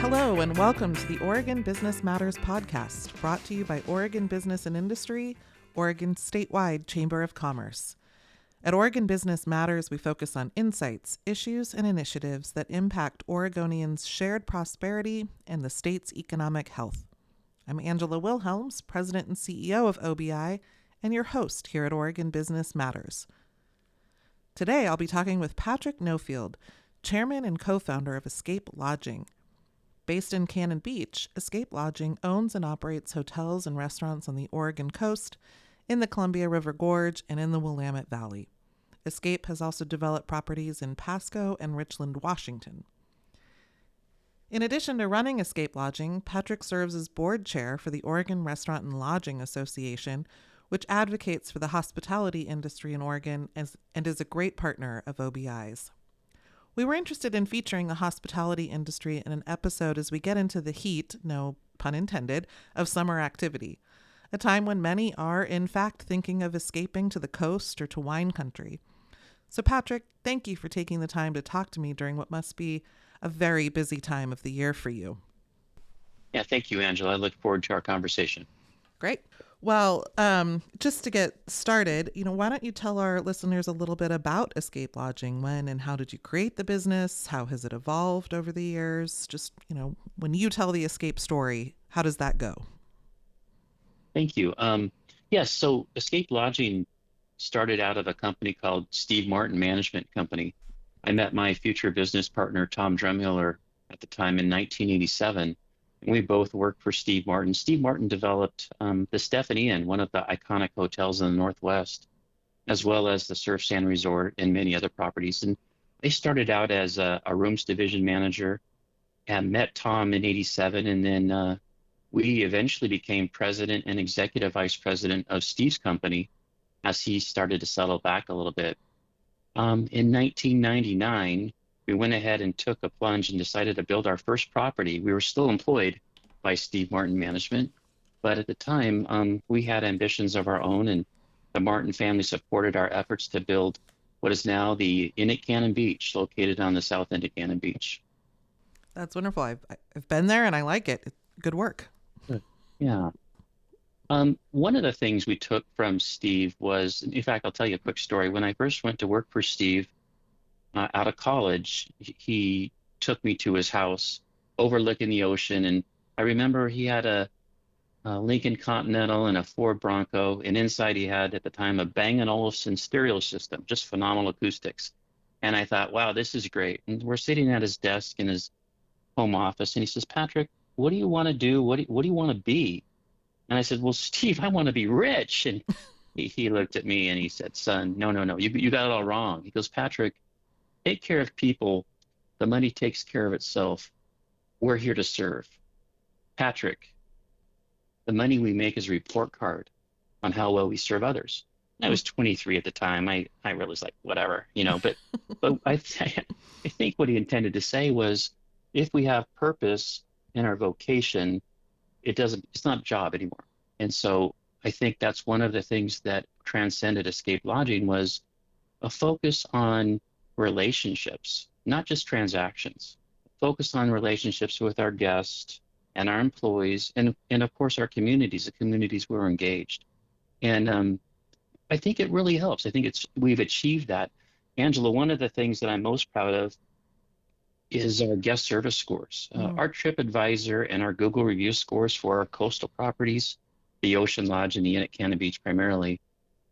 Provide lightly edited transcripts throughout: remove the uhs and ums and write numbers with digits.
Hello and welcome to the Oregon Business Matters podcast, brought to you by Oregon Business and Industry, Oregon's statewide Chamber of Commerce. At Oregon Business Matters, we focus on insights, issues, and initiatives that impact Oregonians' shared prosperity and the state's economic health. I'm Angela Wilhelms, President and CEO of OBI, and your host here at Oregon Business Matters. Today, I'll be talking with Patrick Nofield, Chairman and co-founder of Escape Lodging. Based in Cannon Beach, Escape Lodging owns and operates hotels and restaurants on the Oregon coast, in the Columbia River Gorge, and in the Willamette Valley. Escape has also developed properties in Pasco and Richland, Washington. In addition to running Escape Lodging, Patrick serves as board chair for the Oregon Restaurant and Lodging Association, which advocates for the hospitality industry in Oregon and is a great partner of OBI's. We were interested in featuring the hospitality industry in an episode as we get into the heat, no pun intended, of summer activity, a time when many are, in fact, thinking of escaping to the coast or to wine country. So, Patrick, thank you for taking the time to talk to me during what must be a very busy time of the year for you. Yeah, thank you, Angela. I look forward to our conversation. Great. Well, just to get started, why don't you tell our listeners a little bit about Escape Lodging? When and how did you create the business? How has it evolved over the years? Just, when you tell the Escape story, how does that go? Thank you. Yes, so Escape Lodging started out of a company called Steve Martin Management Company. I met my future business partner, Tom Drumhiller, at the time in 1987. We both worked for Steve Martin. Steve Martin developed the Stephanie Inn, one of the iconic hotels in the Northwest, as well as the Surf Sand Resort and many other properties. And they started out as a rooms division manager and met Tom in 87. And then we eventually became president and executive vice president of Steve's company as he started to settle back a little bit. In 1999, we went ahead and took a plunge and decided to build our first property. We were still employed by Steve Martin Management, but at the time, we had ambitions of our own, and the Martin family supported our efforts to build what is now the Inn at Cannon Beach, located on the south end of Cannon Beach. That's wonderful. I've been there and I like it. Good work. Yeah. One of the things we took from Steve was, in fact, I'll tell you a quick story. When I first went to work for Steve, out of college, he took me to his house overlooking the ocean. And I remember he had a Lincoln Continental and a Ford Bronco. And inside he had, at the time, a Bang & Olufsen stereo system, just phenomenal acoustics. And I thought, wow, this is great. And we're sitting at his desk in his home office. And he says, Patrick, what do you want to do? What do you want to be? And I said, well, Steve, I want to be rich. And he looked at me and he said, son, no, you got it all wrong. He goes, Patrick, take care of people. The money takes care of itself. We're here to serve. Patrick, the money we make is a report card on how well we serve others. I was 23 at the time. I really was like, whatever, but I think what he intended to say was, if we have purpose in our vocation, it's not a job anymore. And so I think that's one of the things that transcended Escape Lodging was a focus on relationships, not just transactions. Focus on relationships with our guests and our employees and of course our communities, the communities where we're engaged. And I think it really helps. I think we've achieved that. Angela, one of the things that I'm most proud of is our guest service scores. Our TripAdvisor and our Google review scores for our coastal properties, the Ocean Lodge and the Inn at Cannon Beach primarily,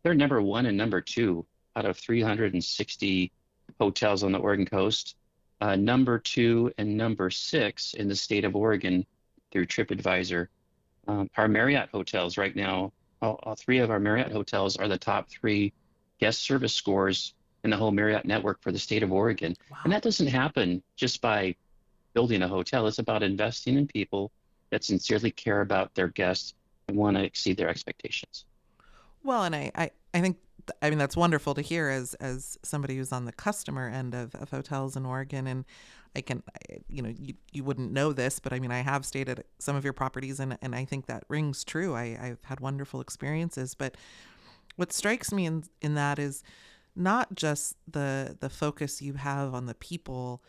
they're number 1 and number 2 out of 360 hotels on the Oregon coast, number 2 and number 6 in the state of Oregon through TripAdvisor. Our Marriott hotels right now, all 3 of our Marriott hotels are the top 3 guest service scores in the whole Marriott network for the state of Oregon. Wow. And that doesn't happen just by building a hotel. It's about investing in people that sincerely care about their guests and want to exceed their expectations. Well, and I think, that's wonderful to hear as somebody who's on the customer end of hotels in Oregon. And you wouldn't know this, but I have stayed at some of your properties and I think that rings true. I've had wonderful experiences, but what strikes me in that is not just the focus you have on the people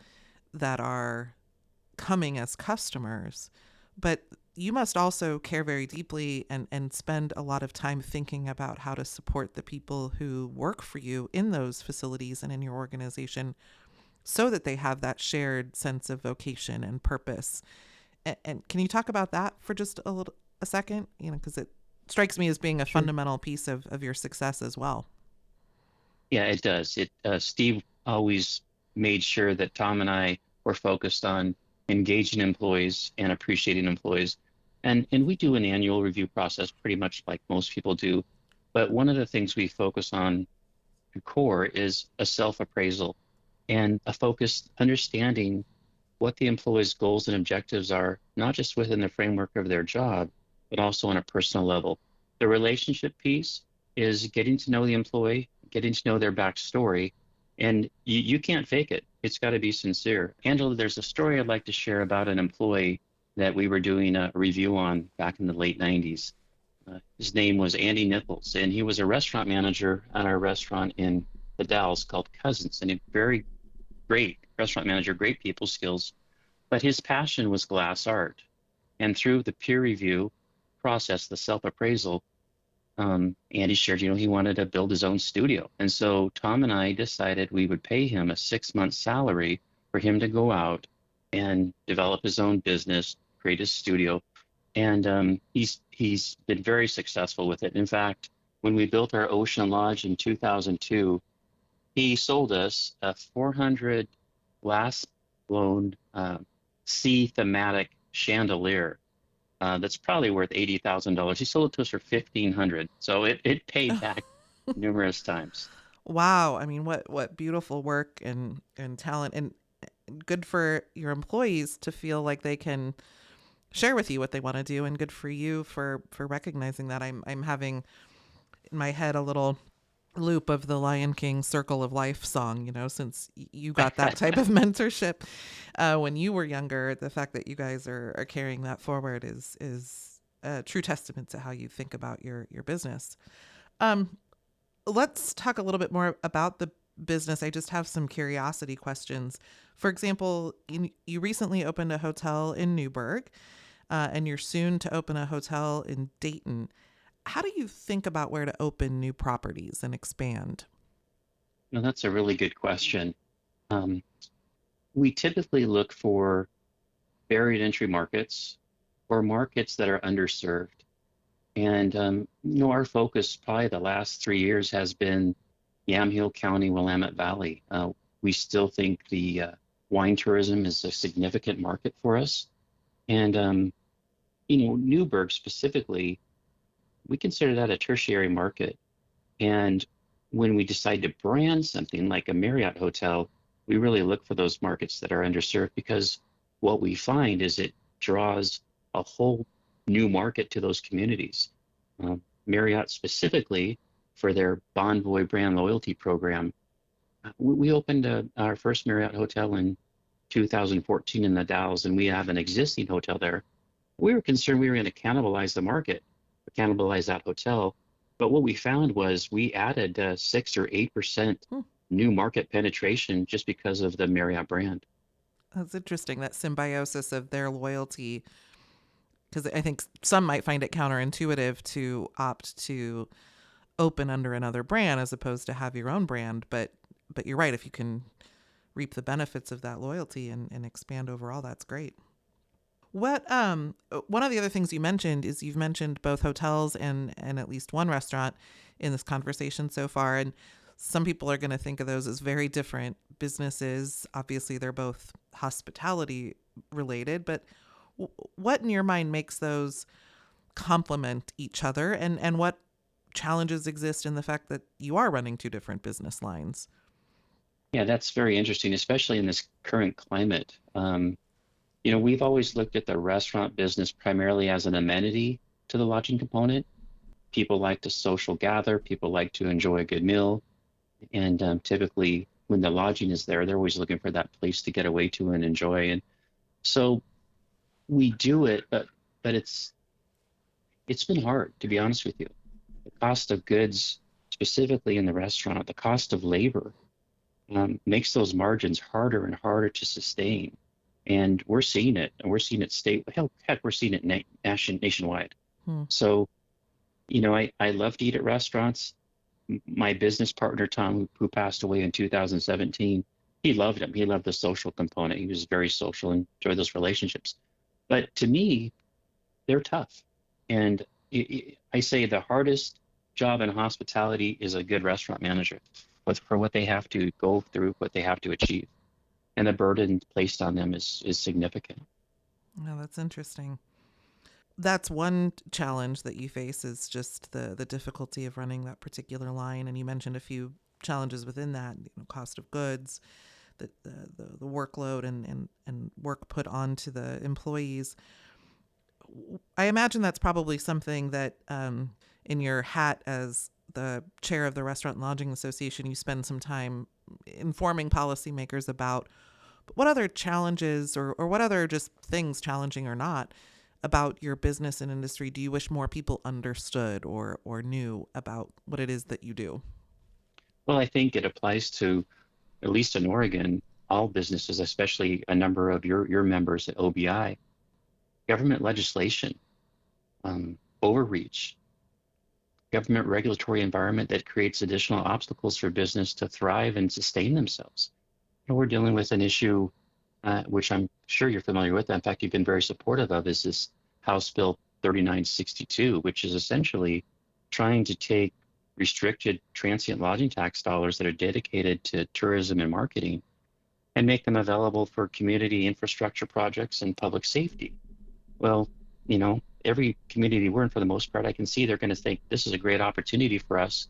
that are coming as customers, but you must also care very deeply and spend a lot of time thinking about how to support the people who work for you in those facilities and in your organization so that they have that shared sense of vocation and purpose. And can you talk about that for just a second? Because it strikes me as being a Sure. fundamental piece of your success as well. Yeah, it does. Steve always made sure that Tom and I were focused on engaging employees and appreciating employees. And we do an annual review process pretty much like most people do. But one of the things we focus on to core is a self-appraisal and a focused understanding what the employee's goals and objectives are, not just within the framework of their job, but also on a personal level. The relationship piece is getting to know the employee, getting to know their backstory, and you can't fake it. It's got to be sincere. Angela, there's a story I'd like to share about an employee that we were doing a review on back in the late 90s. His name was Andy Nichols, and he was a restaurant manager at our restaurant in the Dalles called Cousins, and a very great restaurant manager, great people skills, but his passion was glass art. And through the peer review process, the self appraisal, Andy shared, he wanted to build his own studio. And so Tom and I decided we would pay him a 6 month salary for him to go out and develop his own business, create his studio. And he's been very successful with it. In fact, when we built our Ocean Lodge in 2002, he sold us a 400 glass blown sea thematic chandelier that's probably worth $80,000. He sold it to us for 1,500, so it paid back numerous times. Wow. I mean, what beautiful work and talent, and good for your employees to feel like they can share with you what they want to do, and good for you for recognizing that. I'm having in my head a little loop of the Lion King Circle of Life song, since you got that type of mentorship when you were younger. The fact that you guys are carrying that forward is a true testament to how you think about your business. Um, let's talk a little bit more about the business. I just have some curiosity questions. For example, you recently opened a hotel in Newburgh, and you're soon to open a hotel in Dayton. How do you think about where to open new properties and expand? Now, that's a really good question. Um, we typically look for barrier to entry markets or markets that are underserved. And our focus probably the last 3 years has been Yamhill County, Willamette Valley. We still think the wine tourism is a significant market for us. And, Newburgh specifically, we consider that a tertiary market. And when we decide to brand something like a Marriott hotel, we really look for those markets that are underserved, because what we find is it draws a whole new market to those communities. Marriott specifically, for their Bonvoy brand loyalty program, we opened our first Marriott hotel in 2014 in the Dalles, and we have an existing hotel there. We were concerned we were going to cannibalize the market, cannibalize that hotel. But what we found was we added 6 or 8% Hmm, new market penetration just because of the Marriott brand. that's interesting, that symbiosis of their loyalty, because I think some might find it counterintuitive to opt to open under another brand as opposed to have your own brand. But you're right. If you can reap the benefits of that loyalty and expand overall, that's great. What one of the other things you mentioned is you've mentioned both hotels and at least one restaurant in this conversation so far, and some people are going to think of those as very different businesses. Obviously, they're both hospitality related, but what in your mind makes those complement each other, and what challenges exist in the fact that you are running two different business lines? Yeah, that's very interesting, especially in this current climate. We've always looked at the restaurant business primarily as an amenity to the lodging component. People like to social gather, people like to enjoy a good meal. And typically, when the lodging is there, they're always looking for that place to get away to and enjoy. And so we do it, but it's been hard, to be honest with you. The cost of goods, specifically in the restaurant, the cost of labor makes those margins harder and harder to sustain. And we're seeing it, and we're seeing it heck, we're seeing it nationwide. Hmm. So, I love to eat at restaurants. My business partner, Tom, who passed away in 2017, he loved them. He loved the social component. He was very social and enjoyed those relationships. But to me, they're tough. And I say the hardest job in hospitality is a good restaurant manager, for what they have to go through, what they have to achieve. And the burden placed on them is significant. Oh, that's interesting. That's one challenge that you face is just the difficulty of running that particular line. And you mentioned a few challenges within that, cost of goods, the workload and work put onto the employees. I imagine that's probably something that in your hat as the chair of the Restaurant and Lodging Association, you spend some time informing policymakers about. But what other challenges or what other just things, challenging or not, about your business and industry do you wish more people understood or knew about what it is that you do? Well, I think it applies to, at least in Oregon, all businesses, especially a number of your members at OBI, government legislation, overreach, government regulatory environment that creates additional obstacles for business to thrive and sustain themselves. And we're dealing with an issue, which I'm sure you're familiar with. In fact, you've been very supportive of, is this House Bill 3962, which is essentially trying to take restricted transient lodging tax dollars that are dedicated to tourism and marketing and make them available for community infrastructure projects and public safety. Well, every community we're in, for the most part, I can see they're going to think this is a great opportunity for us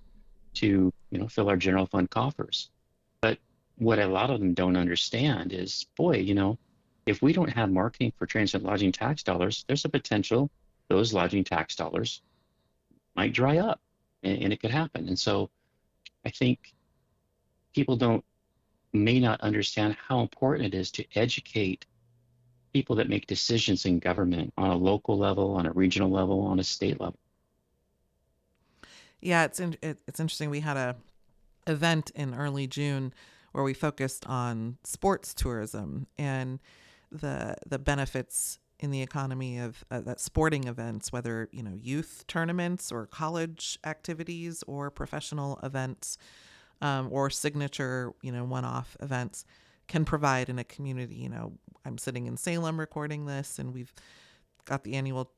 to, fill our general fund coffers. But what a lot of them don't understand is, boy, if we don't have marketing for transient lodging tax dollars, there's a potential those lodging tax dollars might dry up, and it could happen. And so I think people don't may not understand how important it is to educate people that make decisions in government on a local level, on a regional level, on a state level. Yeah, it's interesting. We had a event in early June where we focused on sports tourism and the benefits in the economy of that sporting events, whether youth tournaments or college activities or professional events, or signature one-off events can provide in a community. I'm sitting in Salem recording this, and we've got the annual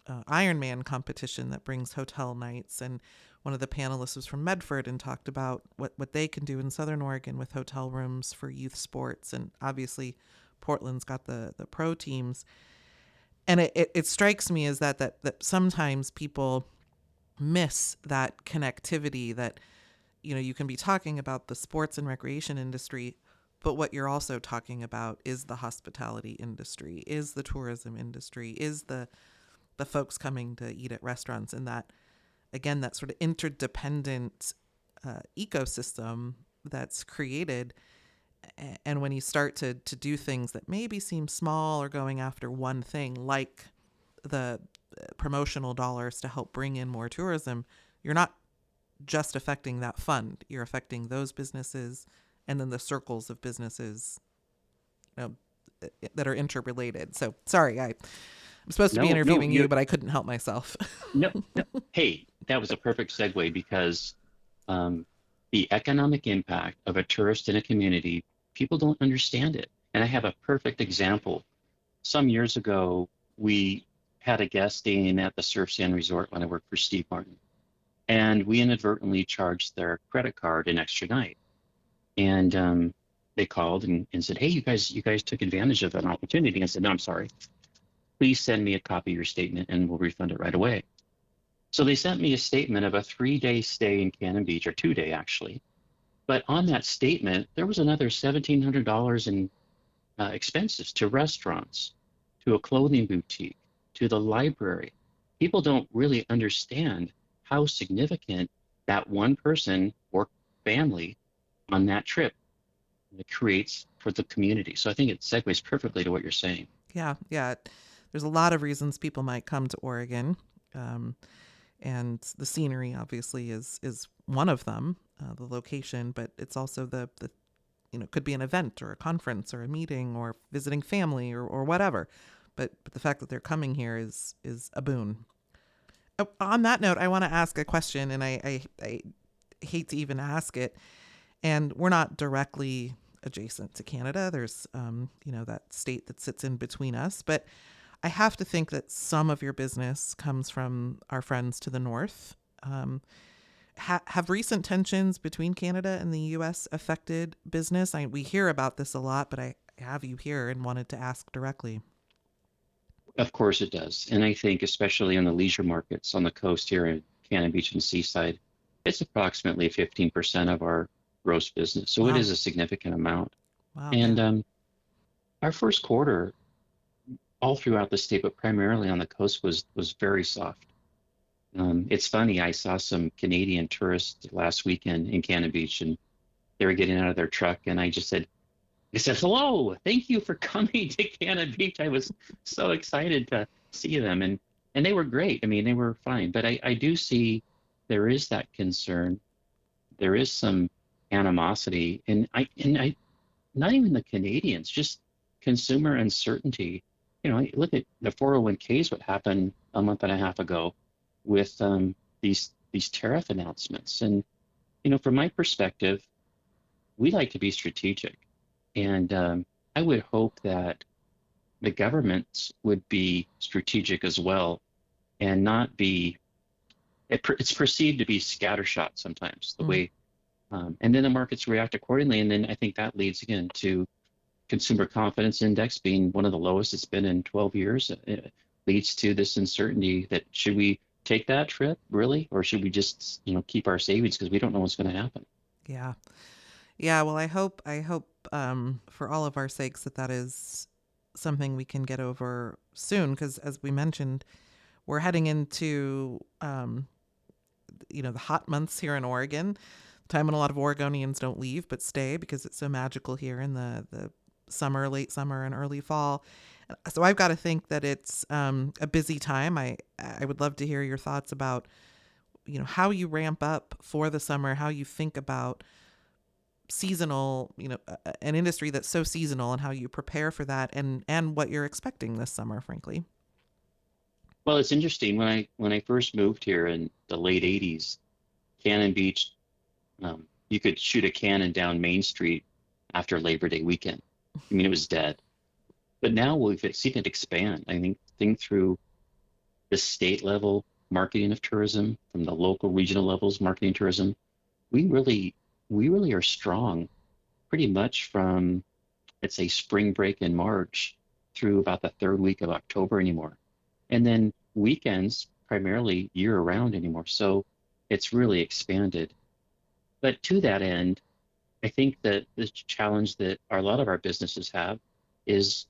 Ironman competition that brings hotel nights. And one of the panelists was from Medford and talked about what they can do in Southern Oregon with hotel rooms for youth sports. And obviously, Portland's got the pro teams. And it strikes me as that sometimes people miss that connectivity that, you can be talking about the sports and recreation industry, but what you're also talking about is the hospitality industry, is the tourism industry, is the folks coming to eat at restaurants, and that, again, that sort of interdependent ecosystem that's created. And when you start to do things that maybe seem small or going after one thing, like the promotional dollars to help bring in more tourism, you're not just affecting that fund. You're affecting those businesses and then the circles of businesses, you know, that are interrelated. So sorry, I'm supposed to be No, no, interviewing you, but I couldn't help myself. no, no. Hey, that was a perfect segue because um, the economic impact of a tourist in a community, people don't understand it. And I have a perfect example. Some years ago, we had a guest staying at the Surf Sand Resort when I worked for Steve Martin, and we inadvertently charged their credit card an extra night. And they called and said, "Hey, you guys took advantage of an opportunity." I said, "No, I'm sorry. Please send me a copy of your statement, and we'll refund it right away." So they sent me a statement of a 3-day stay in Cannon Beach, or 2-day actually. But on that statement, there was another $1,700 in expenses to restaurants, to a clothing boutique, to the library. People don't really understand how significant that one person or family on that trip creates for the community. So I think it segues perfectly to what you're saying. Yeah, yeah. There's a lot of reasons people might come to Oregon, um, and the scenery obviously is one of them, the location, but it's also the could be an event or a conference or a meeting or visiting family or whatever. But the fact that they're coming here is a boon. Oh, on that note, I want to ask a question, and I hate to even ask it. And we're not directly adjacent to Canada. There's, that state that sits in between us. But I have to think that some of your business comes from our friends to the north. Have recent tensions between Canada and the U.S. affected business? We hear about this a lot, but I have you here and wanted to ask directly. Of course it does. And I think especially in the leisure markets on the coast here in Cannon Beach and Seaside, it's approximately 15% of our gross business. So it Wow. is a significant amount. Wow. And Yeah. our first quarter, all throughout the state, but primarily on the coast, was very soft. It's funny, I saw some Canadian tourists last weekend in Cannon Beach, and they were getting out of their truck, and I said, hello, thank you for coming to Cannon Beach. I was so excited to see them, and they were great. I mean, they were fine. But I do see there is that concern. There is some animosity, and I not even the Canadians, just consumer uncertainty. I look at the 401ks, what happened a month and a half ago with these tariff announcements. And, from my perspective, we like to be strategic. And I would hope that the governments would be strategic as well and not be, it's perceived to be scattershot sometimes, the Mm. way, and then the markets react accordingly. And then I think that leads again to consumer confidence index being one of the lowest it's been in 12 years. It leads to this uncertainty that should we take that trip really, or should we just, keep our savings because we don't know what's going to happen. Yeah. Yeah. Well, I hope for all of our sakes that is something we can get over soon. Because as we mentioned, we're heading into, the hot months here in Oregon, time when a lot of Oregonians don't leave but stay because it's so magical here in the summer, late summer, and early fall. So I've got to think that it's a busy time. I would love to hear your thoughts about how you ramp up for the summer, how you think about seasonal, an industry that's so seasonal, and how you prepare for that, and what you're expecting this summer, frankly. Well, it's interesting when I first moved here in the late '80s, Cannon Beach, you could shoot a cannon down Main Street after Labor Day weekend. I mean, it was dead. But now we've seen it expand. I think through the state level marketing of tourism, from the local regional levels marketing tourism, we really are strong pretty much from, let's say, spring break in March through about the third week of October anymore. And then weekends primarily year round anymore. So it's really expanded. But to that end, I think that the challenge that a lot of our businesses have is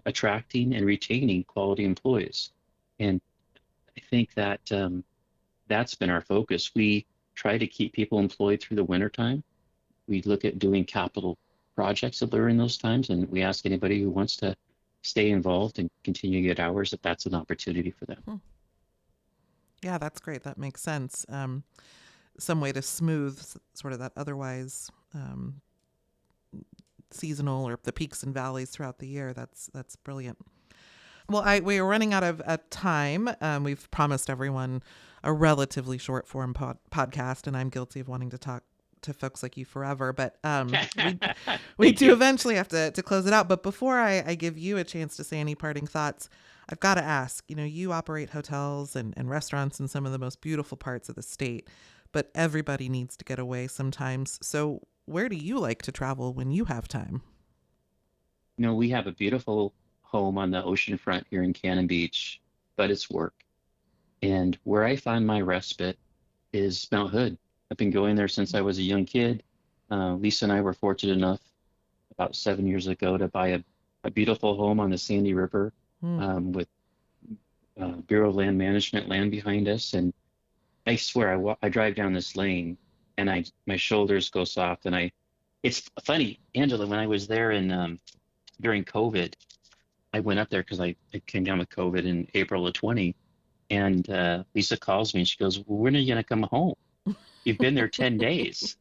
attracting and retaining quality employees. And I think that that's been our focus. We try to keep people employed through the wintertime. We look at doing capital projects during those times, and we ask anybody who wants to stay involved and continue to get hours if that's an opportunity for them. Yeah, that's great. That makes sense. Some way to smooth sort of that otherwise seasonal, or the peaks and valleys throughout the year. That's brilliant. Well, we are running out of time. We've promised everyone a relatively short form podcast, and I'm guilty of wanting to talk to folks like you forever. But we do eventually have to close it out. But before I give you a chance to say any parting thoughts, I've got to ask, you operate hotels and restaurants in some of the most beautiful parts of the state, but everybody needs to get away sometimes. So where do you like to travel when you have time? We have a beautiful home on the ocean front here in Cannon Beach, but it's work. And where I find my respite is Mount Hood. I've been going there since I was a young kid. Lisa and I were fortunate enough about 7 years ago to buy a beautiful home on the Sandy River with Bureau of Land Management land behind us. And I swear, I drive down this lane and my shoulders go soft. And it's funny, Angela, when I was there during COVID, I went up there because I came down with COVID in April of 20. And Lisa calls me and she goes, well, when are you going to come home? You've been there 10 days.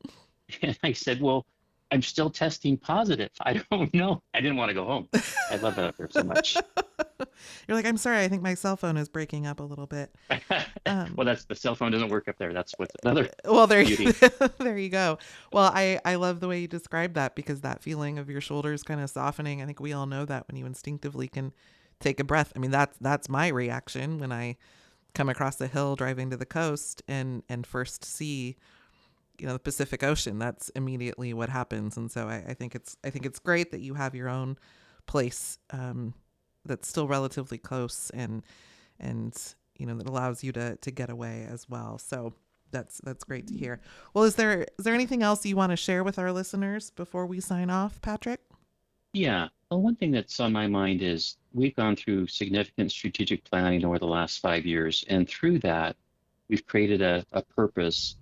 And I said, well, I'm still testing positive. I don't know. I didn't want to go home. I love it up there so much. You're like, I'm sorry, I think my cell phone is breaking up a little bit. Well, that's the cell phone doesn't work up there. That's what's another Well, beauty. there you go. Well, I love the way you described that, because that feeling of your shoulders kind of softening, I think we all know that when you instinctively can take a breath. I mean, that's my reaction when I come across the hill driving to the coast and first see, the Pacific Ocean. That's immediately what happens. And so I think it's great that you have your own place, that's still relatively close, and that allows you to get away as well. So that's great to hear. Well, is there anything else you want to share with our listeners before we sign off, Patrick? Yeah. Well, one thing that's on my mind is we've gone through significant strategic planning over the last 5 years. And through that, we've created a purpose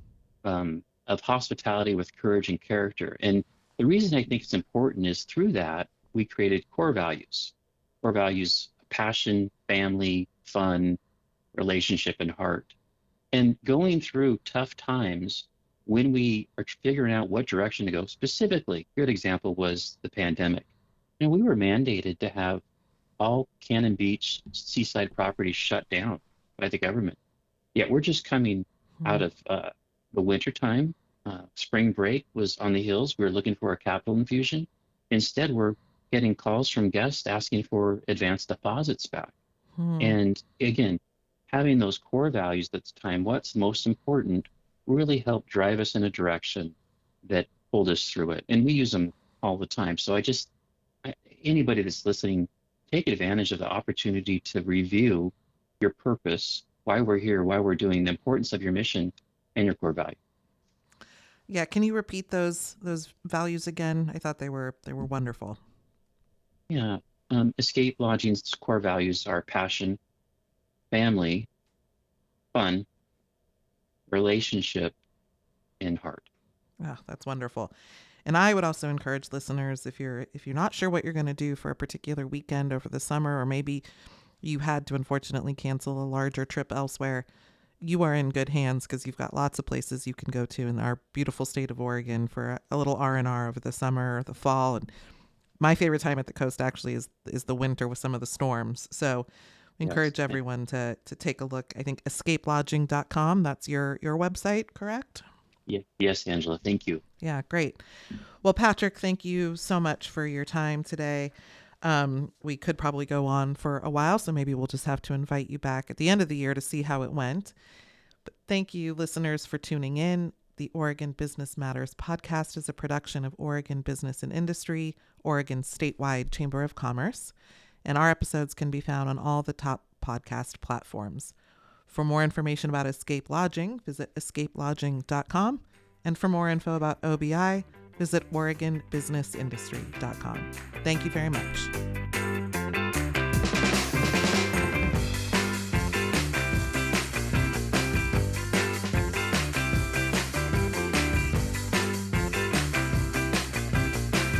of hospitality with courage and character. And the reason I think it's important is through that, we created core values, passion, family, fun, relationship, and heart. And going through tough times, when we are figuring out what direction to go, specifically, a good example was the pandemic. We were mandated to have all Cannon Beach seaside properties shut down by the government. Yet we're just coming out of the winter time. Spring break was on the hills. We were looking for a capital infusion. Instead, we're getting calls from guests asking for advance deposits back. And again, having those core values at the time, what's most important, really helped drive us in a direction that pulled us through it. And we use them all the time. So anybody that's listening, take advantage of the opportunity to review your purpose, why we're here, why we're doing, the importance of your mission, and your core value. Yeah, can you repeat those values again? I thought they were wonderful. Yeah. Escape Lodging's core values are passion, family, fun, relationship, and heart. Oh, that's wonderful. And I would also encourage listeners, if you're not sure what you're going to do for a particular weekend over the summer, or maybe you had to unfortunately cancel a larger trip elsewhere, you are in good hands, because you've got lots of places you can go to in our beautiful state of Oregon for a little R&R over the summer or the fall. And my favorite time at the coast actually is the winter with some of the storms. So we encourage everyone to take a look. I think escapelodging.com, that's your website, correct? Yeah. Yes, Angela. Thank you. Yeah, great. Well, Patrick, thank you so much for your time today. We could probably go on for a while, so maybe we'll just have to invite you back at the end of the year to see how it went. But thank you, listeners, for tuning in. The Oregon Business Matters podcast is a production of Oregon Business and Industry, Oregon's statewide Chamber of Commerce, and our episodes can be found on all the top podcast platforms. For more information about Escape Lodging, visit escapelodging.com. And for more info about OBI, visit OregonBusinessIndustry.com. Thank you very much.